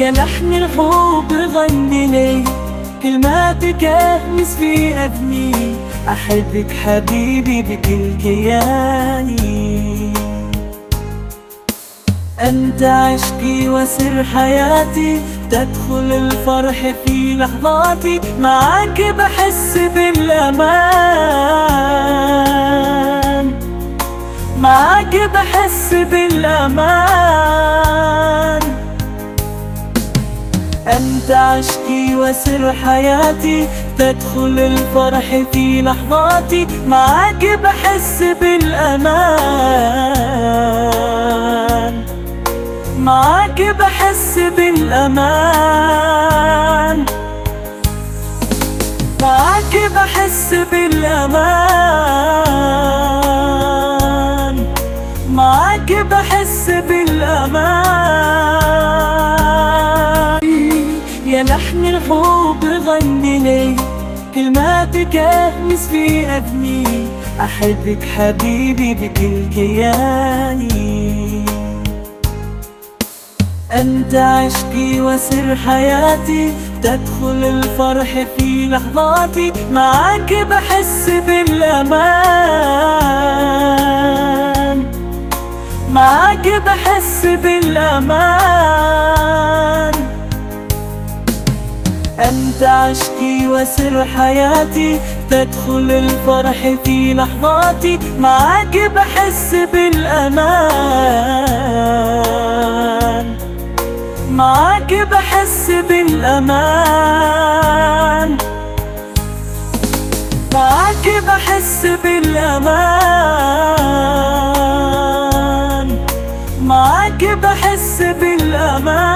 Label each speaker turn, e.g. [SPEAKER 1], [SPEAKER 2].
[SPEAKER 1] يا لحن الحب غني لي، كلماتك اهمس في اذني، احبك حبيبي بكل كياني. أنت عشقي وسر حياتي، تدخل الفرح في لحظاتي، معاك بحس بالأمان، معاك بحس بالأمان. أنت عشقي وسر حياتي، تدخل الفرح في لحظاتي، معاك بحس بالأمان، معاك بحس بالأمان، معاك بحس بالأمان، معاك بحس بالأمان. يا لحن الحب غني لي، كلماتك اهمس في اذني، احبك حبيبي بكل كياني. أنت عشقي وسر حياتي، تدخل الفرح في لحظاتي، معاك بحس بالأمان، معاك بحس بالأمان. أنت عشقي وسر حياتي، تدخل الفرح في لحظاتي، معاك بحس بالأمان، معاك بحس بالأمان، معاك بحس بالأمان، معاك بحس بالأمان.